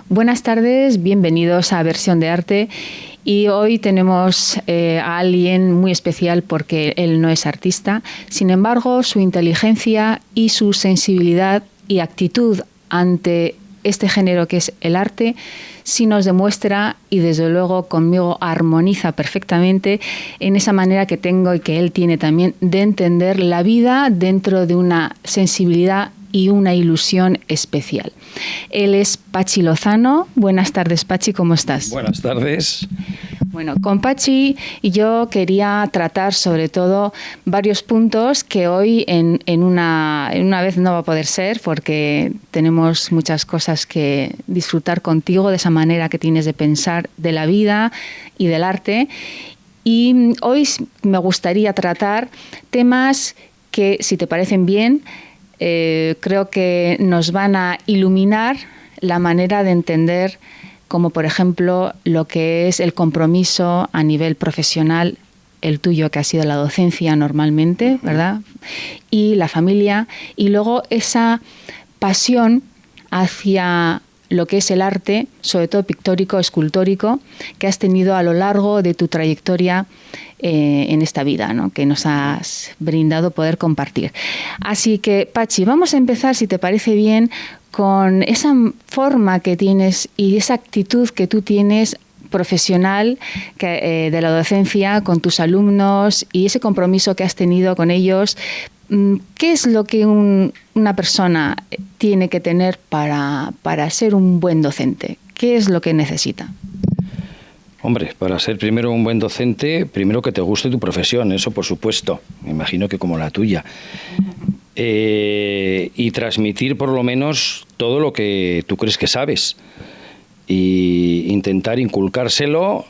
Buenas tardes, bienvenidos a Versión de Arte. Y hoy tenemos a alguien muy especial porque él no es artista. Sin embargo, su inteligencia y su sensibilidad y actitud ante este género que es el arte sí nos demuestra, y desde luego conmigo armoniza perfectamente en esa manera que tengo y que él tiene también de entender la vida dentro de una sensibilidad y una ilusión especial. Él es Pachi Lozano. Buenas tardes, Pachi, ¿cómo estás? Buenas tardes. Bueno, con Pachi yo quería tratar sobre todo varios puntos que hoy en una vez no va a poder ser porque tenemos muchas cosas que disfrutar contigo de esa manera que tienes de pensar de la vida y del arte. Y hoy me gustaría tratar temas que, si te parecen bien, creo que nos van a iluminar la manera de entender, como por ejemplo lo que es el compromiso a nivel profesional, el tuyo que ha sido la docencia normalmente, ¿verdad? Y la familia, y luego esa pasión hacia lo que es el arte, sobre todo pictórico, escultórico, que has tenido a lo largo de tu trayectoria en esta vida, ¿no?, que nos has brindado poder compartir. Así que, Pachi, vamos a empezar, si te parece bien, con esa forma que tienes y esa actitud que tú tienes profesional de la docencia con tus alumnos y ese compromiso que has tenido con ellos. ¿Qué es lo que una persona tiene que tener para ser un buen docente? ¿Qué es lo que necesita? Hombre, para ser primero un buen docente, primero que te guste tu profesión, eso por supuesto, me imagino que como la tuya. Y transmitir por lo menos todo lo que tú crees que sabes. Y intentar inculcárselo,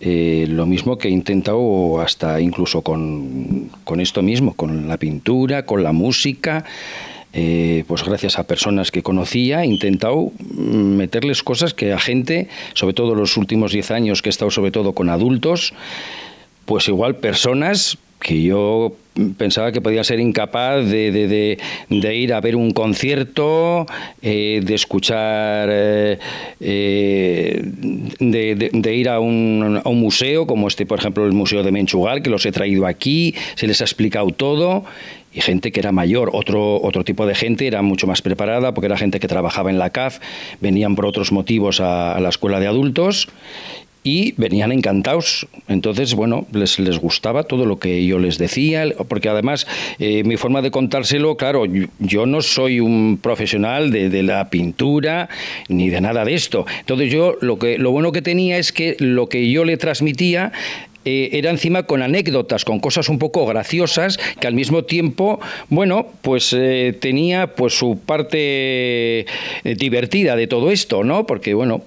lo mismo que he intentado hasta incluso con esto mismo, con la pintura, con la música. Pues gracias a personas que conocía he intentado meterles cosas que a gente, sobre todo los últimos 10 años que he estado sobre todo con adultos, pues igual personas que yo pensaba que podía ser incapaz de ir a ver un concierto, de escuchar, de ir a un museo, como por ejemplo el Museo de Menchugal, que los he traído aquí, se les ha explicado todo. Y gente que era mayor, otro tipo de gente era mucho más preparada, porque era gente que trabajaba en la CAF, venían por otros motivos a la escuela de adultos y venían encantados. Entonces, bueno, les gustaba todo lo que yo les decía, porque además mi forma de contárselo, claro, yo no soy un profesional de la pintura ni de nada de esto. Entonces yo lo bueno que tenía es que lo que yo le transmitía era encima con anécdotas, con cosas un poco graciosas, que al mismo tiempo, bueno, pues tenía pues su parte divertida de todo esto, ¿no? Porque, bueno,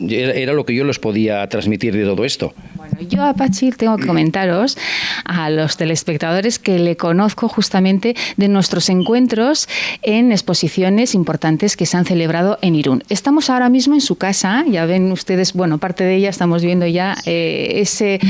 era lo que yo les podía transmitir de todo esto. Bueno, yo a Pachi tengo que comentaros a los telespectadores que le conozco justamente de nuestros encuentros en exposiciones importantes que se han celebrado en Irún. Estamos ahora mismo en su casa, ya ven ustedes, bueno, parte de ella estamos viendo ya ese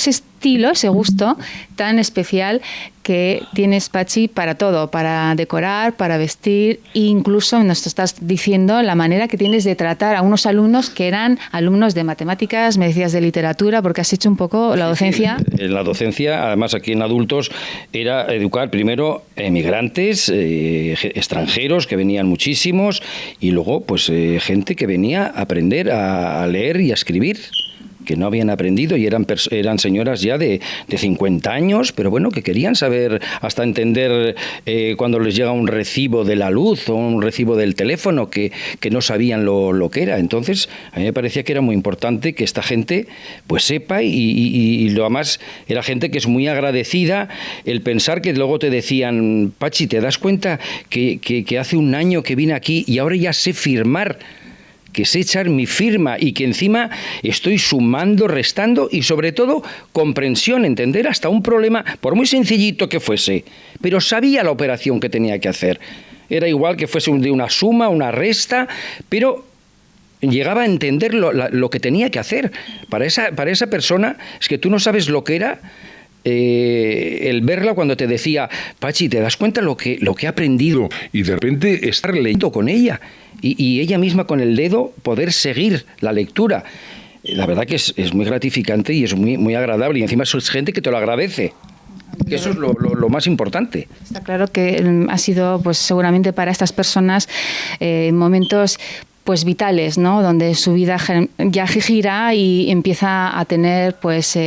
estilo, ese gusto tan especial que tienes, Pachi, para todo, para decorar, para vestir, e incluso nos estás diciendo la manera que tienes de tratar a unos alumnos que eran alumnos de matemáticas, me decías de literatura, porque has hecho un poco la docencia. Sí, la docencia, además aquí en adultos, era educar primero emigrantes, extranjeros, que venían muchísimos, y luego pues gente que venía a aprender a leer y a escribir, que no habían aprendido y eran señoras ya de 50 años, pero bueno, que querían saber, hasta entender cuando les llega un recibo de la luz o un recibo del teléfono, que no sabían lo que era. Entonces, a mí me parecía que era muy importante que esta gente pues sepa y lo más era gente que es muy agradecida, el pensar que luego te decían, Pachi, ¿te das cuenta que hace un año que vine aquí y ahora ya sé firmar? Que sé echar mi firma y que encima estoy sumando, restando y sobre todo comprensión, entender hasta un problema, por muy sencillito que fuese, pero sabía la operación que tenía que hacer. Era igual que fuese de una suma, una resta, pero llegaba a entender lo que tenía que hacer. Para esa persona, es que tú no sabes lo que era el verla cuando te decía, Pachi, ¿te das cuenta lo que he aprendido? Y de repente estar leyendo con ella. y ella misma con el dedo poder seguir la lectura. La verdad que es muy gratificante y es muy, muy agradable, y encima es gente que te lo agradece. Que eso es lo más importante. Está claro que ha sido, pues seguramente para estas personas, momentos pues vitales, ¿no? Donde su vida ya gira y empieza a tener pues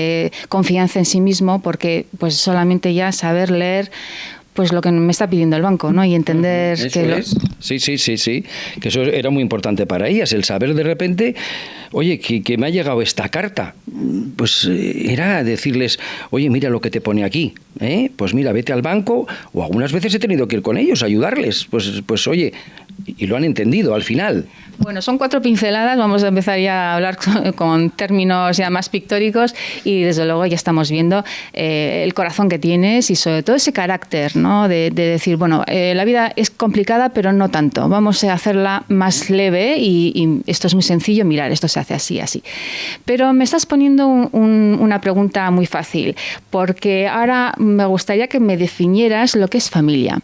confianza en sí mismo, porque pues solamente ya saber leer pues lo que me está pidiendo el banco, ¿no? Y entender que Sí, que eso era muy importante para ellas, el saber de repente, oye, que me ha llegado esta carta. Pues era decirles, oye, mira lo que te pone aquí, pues mira, vete al banco, o algunas veces he tenido que ir con ellos a ayudarles, pues oye, y lo han entendido al final. Bueno, son 4 pinceladas, vamos a empezar ya a hablar con términos ya más pictóricos, y desde luego ya estamos viendo el corazón que tienes y sobre todo ese carácter, ¿no? De decir, bueno, la vida es complicada pero no tanto, vamos a hacerla más leve y esto es muy sencillo, mirar, esto se hace así, así. Pero me estás poniendo una pregunta muy fácil, porque ahora me gustaría que me definieras lo que es familia.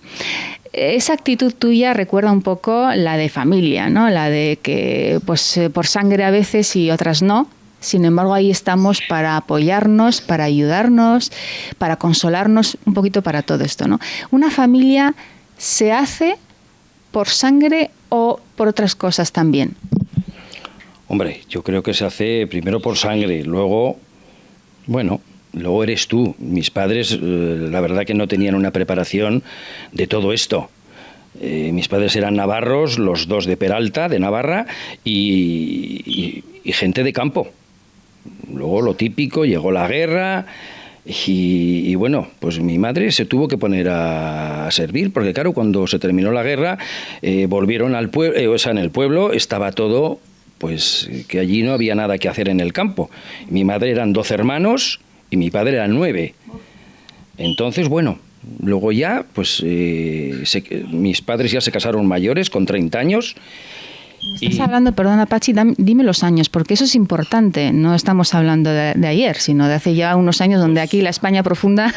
Esa actitud tuya recuerda un poco la de familia, ¿no? La de que pues por sangre a veces y otras no. Sin embargo, ahí estamos para apoyarnos, para ayudarnos, para consolarnos, un poquito para todo esto, ¿no? ¿Una familia se hace por sangre o por otras cosas también? Hombre, yo creo que se hace primero por sangre, luego, bueno, luego eres tú. Mis padres, la verdad que no tenían una preparación de todo esto. Mis padres eran navarros, los dos de Peralta, de Navarra, y gente de campo. Luego lo típico, llegó la guerra y bueno, pues mi madre se tuvo que poner a servir, porque claro, cuando se terminó la guerra, volvieron al pueblo, o sea, en el pueblo estaba todo, pues que allí no había nada que hacer en el campo. Mi madre eran 12 hermanos, y mi padre era 9. Entonces, bueno, luego ya, pues mis padres ya se casaron mayores, con 30 años. Estás hablando, perdona Pachi, dime los años, porque eso es importante. No estamos hablando de ayer, sino de hace ya unos años, donde aquí la España profunda,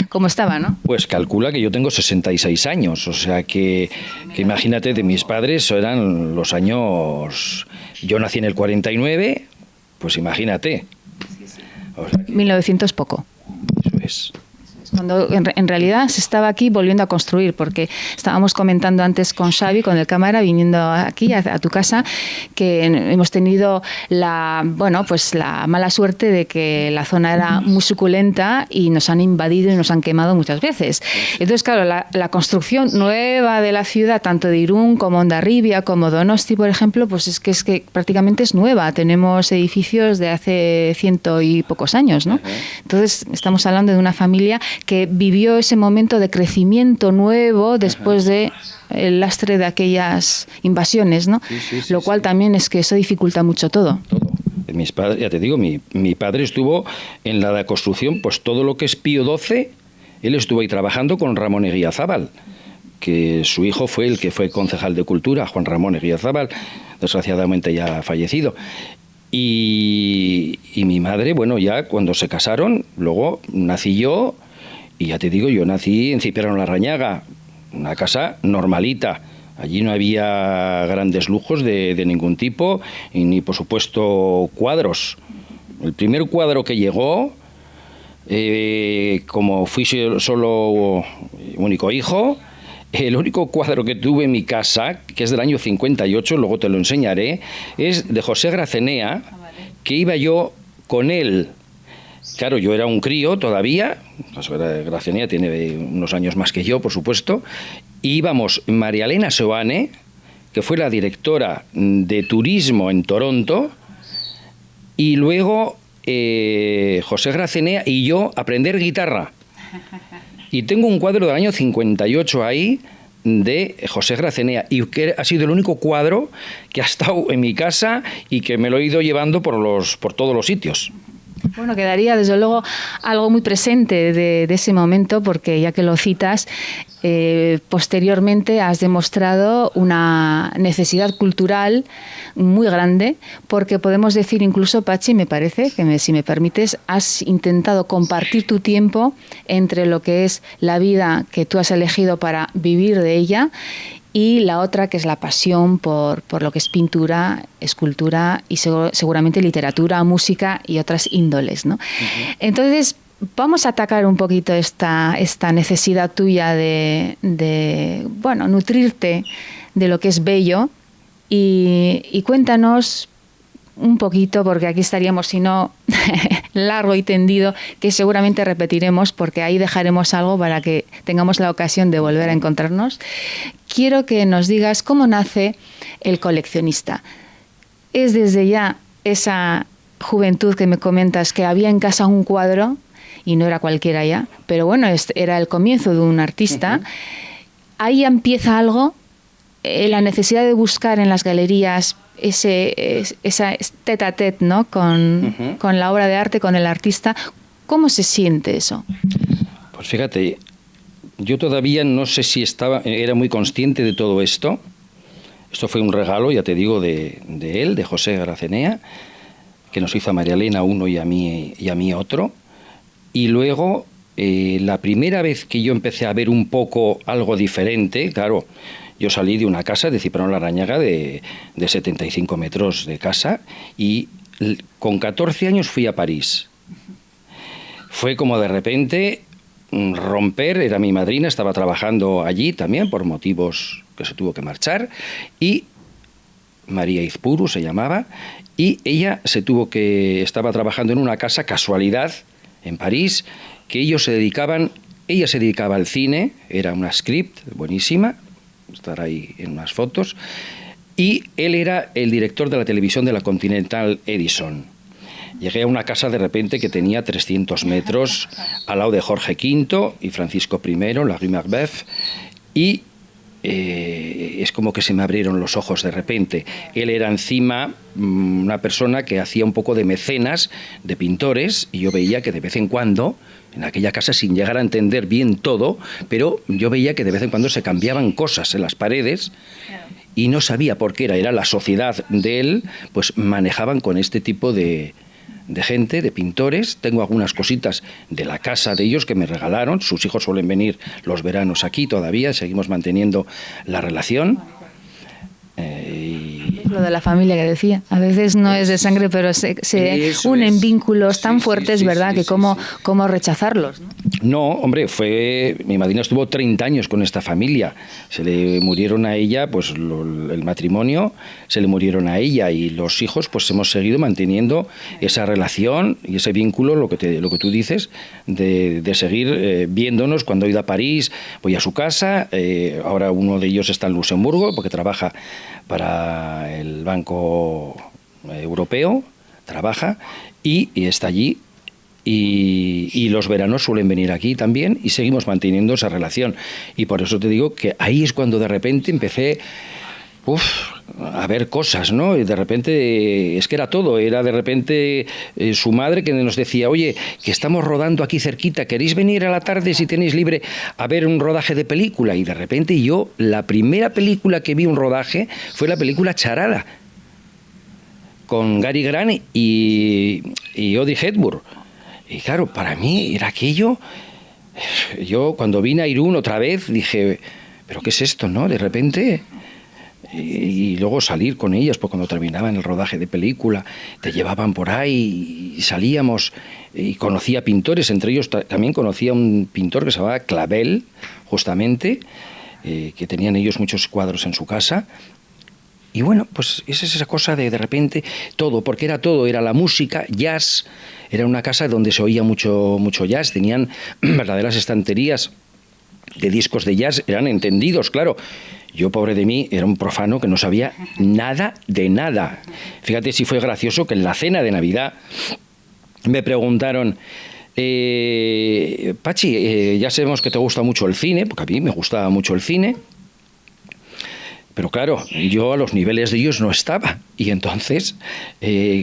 como estaba, ¿no? Pues calcula que yo tengo 66 años, o sea que imagínate, de mis padres eran los años... Yo nací en el 49, pues imagínate. O sea 1900 poco. Eso es. Cuando en realidad se estaba aquí volviendo a construir, porque estábamos comentando antes con Xavi, con el cámara, viniendo aquí a tu casa, que hemos tenido la mala suerte de que la zona era muy suculenta y nos han invadido y nos han quemado muchas veces. Entonces, claro, la construcción nueva de la ciudad, tanto de Irún como Hondarribia, como Donosti, por ejemplo, pues es que prácticamente es nueva. Tenemos edificios de hace 100 y pocos años, ¿no? Entonces, estamos hablando de una familia que vivió ese momento de crecimiento nuevo después de el lastre de aquellas invasiones, ¿no? Lo cual también es que eso dificulta mucho todo. Mis padres, ya te digo, mi padre estuvo en la construcción, pues todo lo que es Pío XII, él estuvo ahí trabajando con Ramón Eguiazábal, que su hijo fue el que fue concejal de Cultura, Juan Ramón Eguiazábal, desgraciadamente ya fallecido. Y mi madre, bueno, ya cuando se casaron, luego nací yo. Y ya te digo, yo nací en Cipriano Larrañaga, una casa normalita. Allí no había grandes lujos de ningún tipo, y ni por supuesto cuadros. El primer cuadro que llegó, como fui solo único hijo, el único cuadro que tuve en mi casa, que es del año 58, luego te lo enseñaré, es de José Gracenea, que iba yo con él. Claro, yo era un crío todavía, Gracenea tiene unos años más que yo, por supuesto, y íbamos María Elena Seoane, que fue la directora de turismo en Toronto, y luego José Gracenea y yo a aprender guitarra. Y tengo un cuadro del año 58 ahí, de José Gracenea, y que ha sido el único cuadro que ha estado en mi casa y que me lo he ido llevando por todos los sitios. Bueno, quedaría desde luego algo muy presente de ese momento, porque ya que lo citas, posteriormente has demostrado una necesidad cultural muy grande, porque podemos decir incluso, Pachi, me parece, que si me permites, has intentado compartir tu tiempo entre lo que es la vida que tú has elegido para vivir de ella y la otra que es la pasión por lo que es pintura, escultura y seguramente literatura, música y otras índoles, ¿no? Entonces, vamos a atacar un poquito esta necesidad tuya de nutrirte de lo que es bello y cuéntanos un poquito, porque aquí estaríamos, si no, largo y tendido, que seguramente repetiremos, porque ahí dejaremos algo para que tengamos la ocasión de volver a encontrarnos. Quiero que nos digas cómo nace el coleccionista. ¿Es desde ya esa juventud que me comentas que había en casa un cuadro, y no era cualquiera ya, pero bueno, era el comienzo de un artista? Ahí empieza algo, la necesidad de buscar en las galerías esa tete a tete, ¿no? con la obra de arte, con el artista. ¿Cómo se siente eso? Pues fíjate, yo todavía no sé si era muy consciente de todo esto. Esto fue un regalo, ya te digo, de él, de José Gracenea, que nos hizo a María Elena uno y a mí otro. Y luego, la primera vez que yo empecé a ver un poco algo diferente, claro, yo salí de una casa de Ciprano Larrañaga de 75 metros de casa y con 14 años fui a París. Fue como de repente romper, era mi madrina, estaba trabajando allí también por motivos que se tuvo que marchar, y María Izpuru se llamaba, y ella estaba trabajando en una casa, casualidad, en París, que ella se dedicaba al cine, era una script buenísima, estar ahí en unas fotos, y él era el director de la televisión de la Continental Edison. Llegué a una casa de repente que tenía 300 metros al lado de Jorge V y Francisco I, la Rue Marbeuf, y es como que se me abrieron los ojos de repente. Él era encima una persona que hacía un poco de mecenas de pintores, y yo veía que de vez en cuando, en aquella casa, sin llegar a entender bien todo, pero yo veía que de vez en cuando se cambiaban cosas en las paredes y no sabía por qué era la sociedad de él, pues manejaban con este tipo de gente, de pintores. Tengo algunas cositas de la casa de ellos que me regalaron. Sus hijos suelen venir los veranos aquí todavía, seguimos manteniendo la relación. Lo de la familia que decía, a veces no es de sangre, pero se unen vínculos tan fuertes, ¿verdad? Que cómo rechazarlos, ¿no? No, hombre, mi madrina estuvo 30 años con esta familia. Se le murieron a ella, pues el matrimonio, se le murieron a ella, y los hijos, pues hemos seguido manteniendo esa relación y ese vínculo, lo que tú dices, de seguir viéndonos. Cuando he ido a París, voy a su casa. Ahora uno de ellos está en Luxemburgo, porque trabaja para el Banco Europeo, trabaja y está allí. Y los veranos suelen venir aquí también, y seguimos manteniendo esa relación. Y por eso te digo que ahí es cuando de repente empecé a ver cosas, ¿no? Y de repente es que era todo. Era de repente su madre que nos decía: oye, que estamos rodando aquí cerquita, ¿queréis venir a la tarde, si tenéis libre, a ver un rodaje de película? Y de repente yo, la primera película que vi un rodaje fue la película Charada, con Cary Grant y Audrey Hepburn. Y claro, para mí era aquello. Yo cuando vine a Irún otra vez dije: ¿pero qué es esto, no? De repente. Y luego salir con ellas, pues cuando terminaban el rodaje de película, te llevaban por ahí y salíamos, y conocía pintores, entre ellos también conocía un pintor que se llamaba Clavel, justamente, que tenían ellos muchos cuadros en su casa. Y bueno, pues es esa cosa de repente todo, porque era todo, era la música, jazz. Era una casa donde se oía mucho jazz, tenían verdaderas estanterías de discos de jazz, eran entendidos, claro. Yo, pobre de mí, era un profano que no sabía nada de nada. Fíjate si fue gracioso que en la cena de Navidad me preguntaron: Pachi, ya sabemos que te gusta mucho el cine, porque a mí me gustaba mucho el cine. Pero claro, yo a los niveles de ellos no estaba. Y entonces,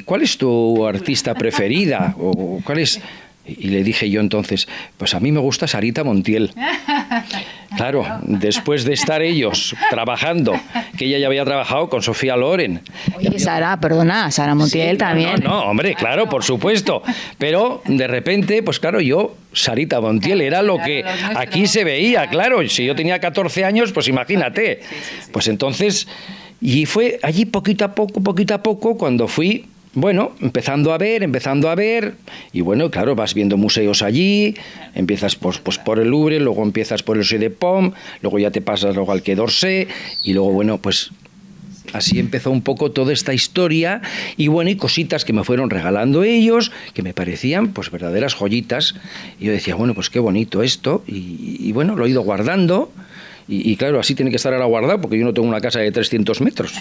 ¿cuál es tu artista preferida? ¿O cuál es? Y le dije yo entonces: pues a mí me gusta Sarita Montiel. Claro, después de estar ellos trabajando, que ella ya había trabajado con Sofía Loren. Oye, Sara, perdona, Sara Montiel también. No, hombre, claro, por supuesto. Pero de repente, pues claro, yo, Sarita Montiel, era lo que aquí se veía, claro. Si yo tenía 14 años, pues imagínate. Pues entonces, y fue allí poquito a poco, cuando fui... Bueno, empezando a ver, y bueno, claro, vas viendo museos allí, empiezas pues por el Louvre, luego empiezas por el Musée de Pom, luego ya te pasas luego al Quai d'Orsay, y luego, bueno, pues así empezó un poco toda esta historia, y bueno, y cositas que me fueron regalando ellos, que me parecían pues verdaderas joyitas, y yo decía, bueno, pues qué bonito esto, y bueno, lo he ido guardando, y claro, así tiene que estar ahora guardado, porque yo no tengo una casa de 300 metros.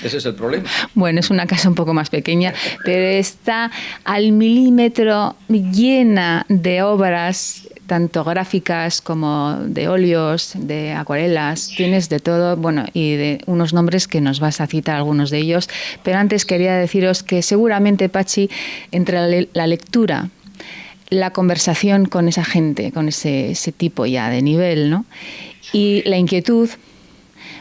Ese es el problema. Bueno, es una casa un poco más pequeña, pero está al milímetro, llena de obras, tanto gráficas como de óleos, de acuarelas, tienes de todo, bueno, y de unos nombres que nos vas a citar algunos de ellos. Pero antes quería deciros que seguramente, Pachi, entre la lectura, la conversación con esa gente, con ese tipo ya de nivel, ¿no?, y la inquietud,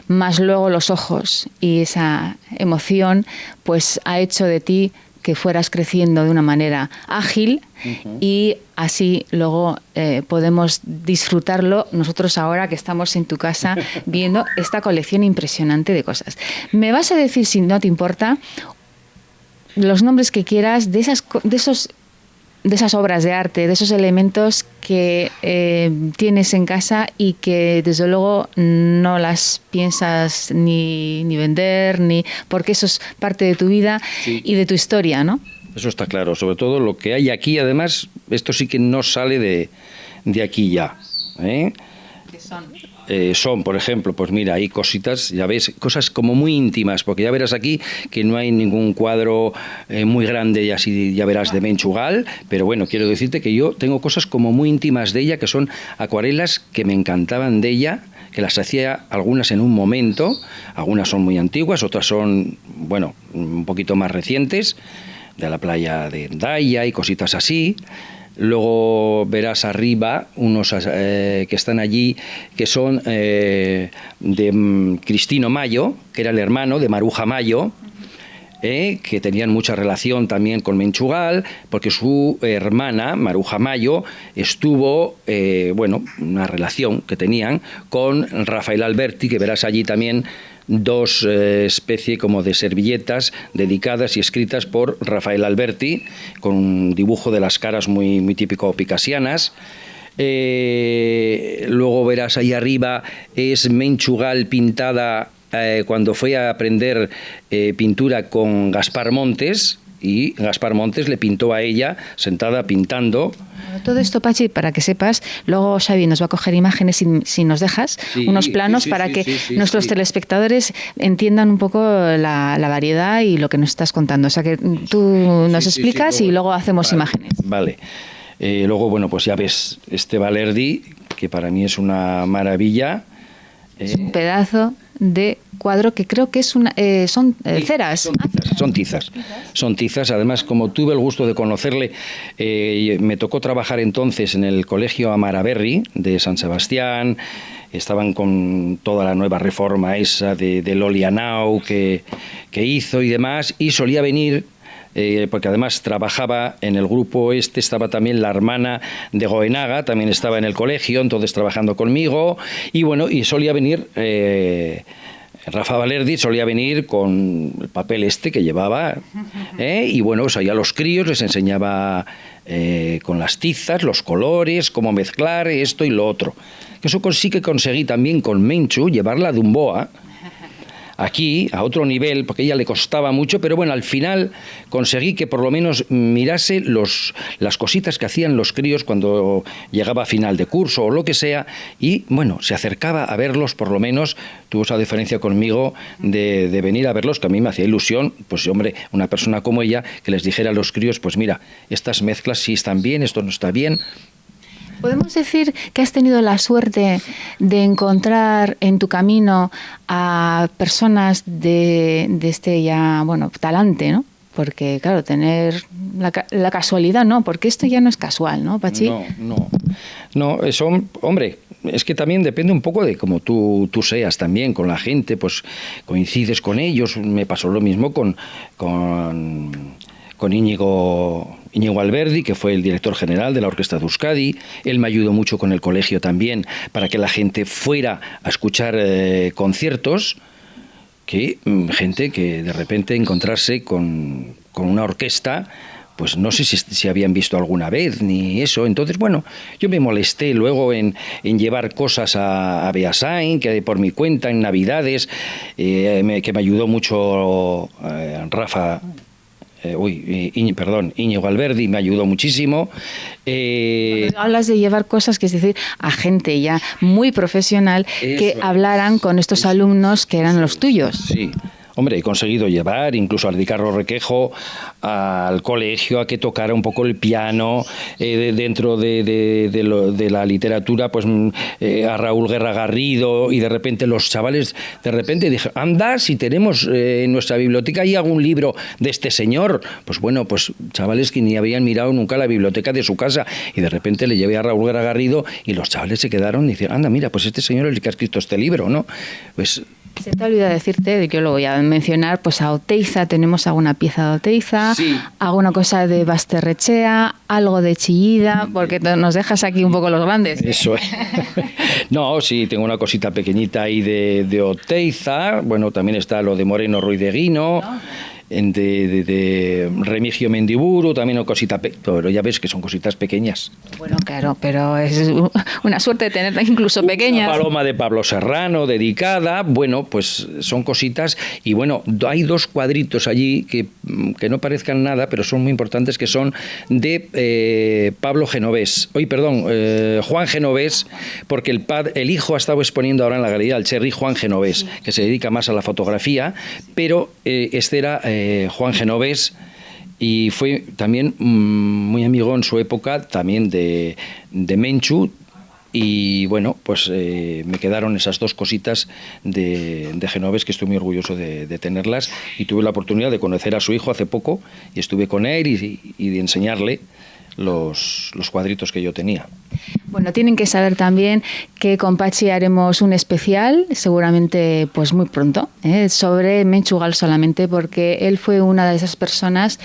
más luego los ojos y esa emoción, pues ha hecho de ti que fueras creciendo de una manera ágil, y así luego podemos disfrutarlo nosotros ahora que estamos en tu casa viendo esta colección impresionante de cosas. Me vas a decir, si no te importa, los nombres que quieras de esas obras de arte, de esos elementos que tienes en casa y que desde luego no las piensas ni vender, porque eso es parte de tu vida y de tu historia, ¿no? Eso está claro, sobre todo lo que hay aquí, además, esto sí que no sale de aquí ya, ¿eh? ¿Qué son? Son, por ejemplo, pues mira, hay cositas, ya ves, cosas como muy íntimas, porque ya verás aquí que no hay ningún cuadro muy grande, y así ya verás, de Menchugal, pero bueno, quiero decirte que yo tengo cosas como muy íntimas de ella, que son acuarelas que me encantaban de ella, que las hacía algunas en un momento, algunas son muy antiguas, otras son, bueno, un poquito más recientes, de la playa de Hendaya y cositas así. Luego verás arriba unos que están allí, que son de Cristino Mayo, que era el hermano de Maruja Mayo, que tenían mucha relación también con Menchugal, porque su hermana, Maruja Mayo, estuvo, bueno, una relación que tenían con Rafael Alberti, que verás allí también dos especies como de servilletas dedicadas y escritas por Rafael Alberti, con un dibujo de las caras muy, muy típico picasianas. Luego verás ahí arriba, es Menchugal pintada cuando fue a aprender pintura con Gaspar Montes, y Gaspar Montes le pintó a ella sentada pintando. Todo esto, Pachi, para que sepas, luego Xavi nos va a coger imágenes, si nos dejas, unos planos para que nuestros telespectadores entiendan un poco la variedad y lo que nos estás contando. O sea, que tú nos explicas y luego hacemos imágenes. Vale. Luego, bueno, pues ya ves este Balerdi, que para mí es una maravilla. Es un pedazo de cuadro que creo que es son ceras. Son tizas. Además, como tuve el gusto de conocerle, me tocó trabajar entonces en el Colegio Amaraberri de San Sebastián. Estaban con toda la nueva reforma esa de Lolianau que hizo y demás, y solía venir, porque además trabajaba en el grupo estaba también la hermana de Goenaga, también estaba en el colegio, entonces trabajando conmigo, y bueno, y solía venir, Rafa Balerdi solía venir con el papel que llevaba, y bueno, pues allá a los críos les enseñaba con las tizas, los colores, cómo mezclar esto y lo otro. Eso sí que conseguí también con Menchu llevarla a Dumboa, aquí, a otro nivel, porque a ella le costaba mucho, pero bueno, al final conseguí que por lo menos mirase las cositas que hacían los críos cuando llegaba a final de curso o lo que sea, y bueno, se acercaba a verlos, por lo menos tuvo esa diferencia conmigo de venir a verlos, que a mí me hacía ilusión, pues hombre, una persona como ella, que les dijera a los críos, pues mira, estas mezclas sí están bien, esto no está bien. ¿Podemos decir que has tenido la suerte de encontrar en tu camino a personas de este ya, bueno, talante, ¿no? Porque, claro, tener la casualidad, no, porque esto ya no es casual, ¿no, Pachi? No, son, hombre, es que también depende un poco de cómo tú seas también con la gente, pues coincides con ellos. Me pasó lo mismo con Íñigo Alberdi, que fue el director general de la Orquesta de Euskadi. Él me ayudó mucho con el colegio también para que la gente fuera a escuchar conciertos, que gente que de repente encontrarse con una orquesta, pues no sé si habían visto alguna vez ni eso. Entonces, bueno, yo me molesté luego en llevar cosas a Beasain, que por mi cuenta en Navidades, que me ayudó mucho Rafa... Íñigo Alberdi me ayudó muchísimo. Hablas de llevar cosas, que es decir, a gente ya muy profesional que hablaran con estos alumnos que eran los tuyos. Sí. Hombre, he conseguido llevar incluso a Ricardo Requejo al colegio a que tocara un poco el piano, dentro de la literatura, pues a Raúl Guerra Garrido, y de repente los chavales, dije, anda, si tenemos en nuestra biblioteca hay algún libro de este señor. Pues bueno, pues chavales que ni habían mirado nunca la biblioteca de su casa, y de repente le llevé a Raúl Guerra Garrido y los chavales se quedaron y dijeron, anda, mira, pues este señor es el que ha escrito este libro, ¿no? Pues... Se te olvida decirte, yo lo voy a mencionar, pues a Oteiza, tenemos alguna pieza de Oteiza, sí, alguna cosa de Basterrechea, algo de Chillida, porque nos dejas aquí un poco los grandes. Eso es. No, sí, tengo una cosita pequeñita ahí de Oteiza. Bueno, también está lo de Moreno Ruiz de Guino. ¿No? De Remigio Mendiburu, también una cosita, pero ya ves que son cositas pequeñas. Bueno, claro, pero es una suerte de tenerla incluso pequeñas. Una paloma de Pablo Serrano, dedicada. Bueno, pues son cositas. Y bueno, hay dos cuadritos allí que no parezcan nada, pero son muy importantes, que son de Juan Genovés, porque el hijo ha estado exponiendo ahora en la Galería del Cherry, Juan Genovés, sí, que se dedica más a la fotografía, pero este era Juan Genovés, y fue también muy amigo en su época también de Menchu. Y bueno, pues me quedaron esas dos cositas de Genovés, que estoy muy orgulloso de tenerlas, y tuve la oportunidad de conocer a su hijo hace poco, y estuve con él y de enseñarle los cuadritos que yo tenía. Bueno, tienen que saber también que con Patxi haremos un especial, seguramente pues muy pronto, sobre Menchu Gal solamente, porque él fue una de esas personas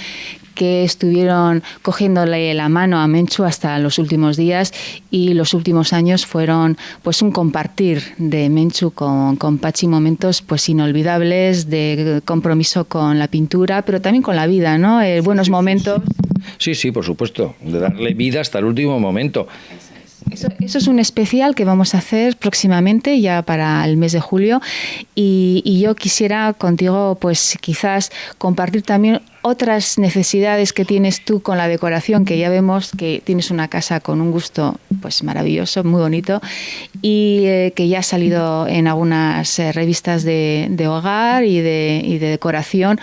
que estuvieron cogiéndole la mano a Menchu hasta los últimos días, y los últimos años fueron pues un compartir de Menchu con Patxi, momentos pues inolvidables de compromiso con la pintura, pero también con la vida, ¿no? Buenos momentos. Sí, por supuesto, de darle vida hasta el último momento. Eso es un especial que vamos a hacer próximamente, ya para el mes de julio, y yo quisiera contigo pues quizás compartir también otras necesidades que tienes tú con la decoración, que ya vemos que tienes una casa con un gusto pues maravilloso, muy bonito, y que ya ha salido en algunas revistas de hogar y de decoración,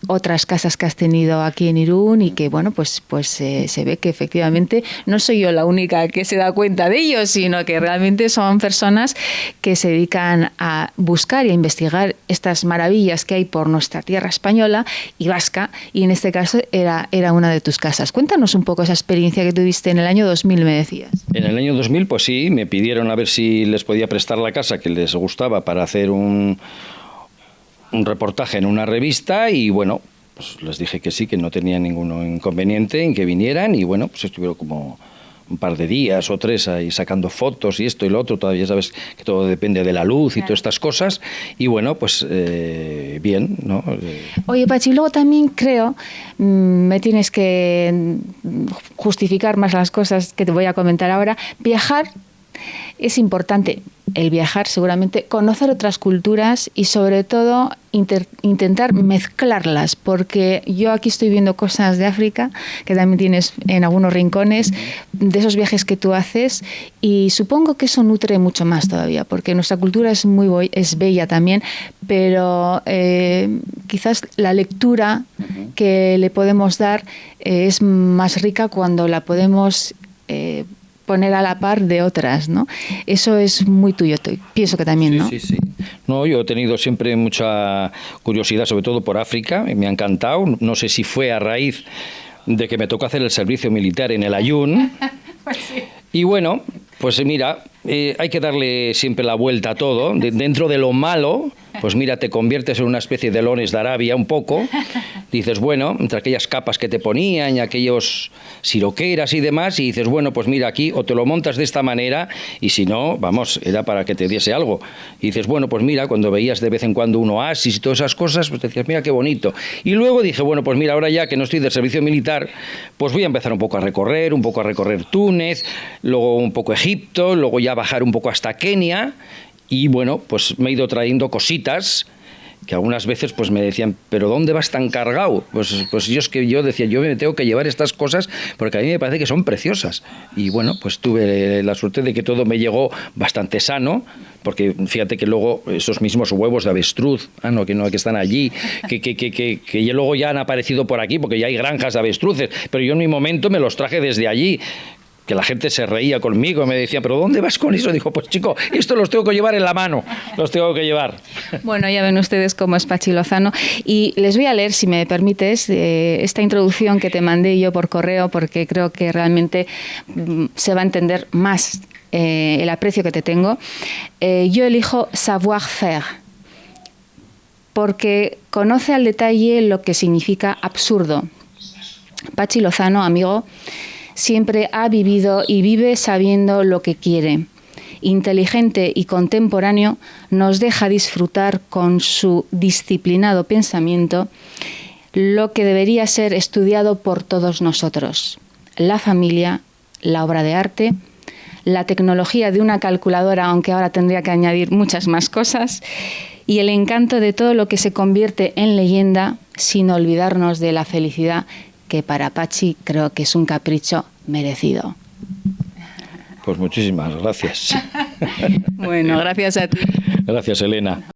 otras casas que has tenido aquí en Irún, y que bueno, pues se ve que efectivamente no soy yo la única que se da cuenta de ellos, sino que realmente son personas que se dedican a buscar y a investigar estas maravillas que hay por nuestra tierra española y vasca, y en este caso era una de tus casas. Cuéntanos un poco esa experiencia que tuviste en el año 2000, me decías. En el año 2000, pues sí, me pidieron a ver si les podía prestar la casa que les gustaba para hacer un reportaje en una revista, y bueno, pues les dije que sí, que no tenía ningún inconveniente en que vinieran, y bueno, pues estuvieron como un par de días o 3 ahí sacando fotos y esto y lo otro. Todavía sabes que todo depende de la luz y todas estas cosas, y bueno, pues bien, ¿no? Oye, Patxi, luego también creo, me tienes que justificar más las cosas que te voy a comentar ahora. Viajar es importante, el viajar seguramente, conocer otras culturas y sobre todo intentar mezclarlas, porque yo aquí estoy viendo cosas de África que también tienes en algunos rincones de esos viajes que tú haces, y supongo que eso nutre mucho más todavía, porque nuestra cultura es bella también, pero quizás la lectura que le podemos dar es más rica cuando la podemos poner a la par de otras, ¿no? Eso es muy tuyo, pienso que también, ¿no? Sí. No, yo he tenido siempre mucha curiosidad, sobre todo por África, me ha encantado. No sé si fue a raíz de que me tocó hacer el servicio militar en el Ayun. Pues sí. Y bueno, pues mira, hay que darle siempre la vuelta a todo. Dentro de lo malo, pues mira, te conviertes en una especie de Lones de Arabia un poco. Dices, bueno, entre aquellas capas que te ponían y aquellos siroqueras y demás, y dices, bueno, pues mira, aquí o te lo montas de esta manera, y si no, vamos, era para que te diese algo. Y dices, bueno, pues mira, cuando veías de vez en cuando un oasis y todas esas cosas, pues decías, mira qué bonito. Y luego dije, bueno, pues mira, ahora ya que no estoy de servicio militar, pues voy a empezar un poco a recorrer Túnez, luego un poco Egipto, luego ya bajar un poco hasta Kenia, y bueno, pues me he ido trayendo cositas que algunas veces pues me decían, ¿pero dónde vas tan cargado? Pues yo decía, yo me tengo que llevar estas cosas porque a mí me parece que son preciosas. Y bueno, pues tuve la suerte de que todo me llegó bastante sano, porque fíjate que luego esos mismos huevos de avestruz, que están allí, que luego ya han aparecido por aquí, porque ya hay granjas de avestruces, pero yo en mi momento me los traje desde allí, que la gente se reía conmigo, me decía, ¿pero dónde vas con eso? Dijo, pues chico, esto los tengo que llevar en la mano, los tengo que llevar. Bueno, ya ven ustedes cómo es Pachi Lozano. Y les voy a leer, si me permites, esta introducción que te mandé yo por correo, porque creo que realmente se va a entender más el aprecio que te tengo. Yo elijo savoir-faire, porque conoce al detalle lo que significa absurdo. Pachi Lozano, amigo, siempre ha vivido y vive sabiendo lo que quiere. Inteligente y contemporáneo, nos deja disfrutar con su disciplinado pensamiento lo que debería ser estudiado por todos nosotros: la familia, la obra de arte, la tecnología de una calculadora, aunque ahora tendría que añadir muchas más cosas, y el encanto de todo lo que se convierte en leyenda, sin olvidarnos de la felicidad, que para Pachi creo que es un capricho merecido. Pues muchísimas gracias. Bueno, gracias a ti. Gracias, Elena.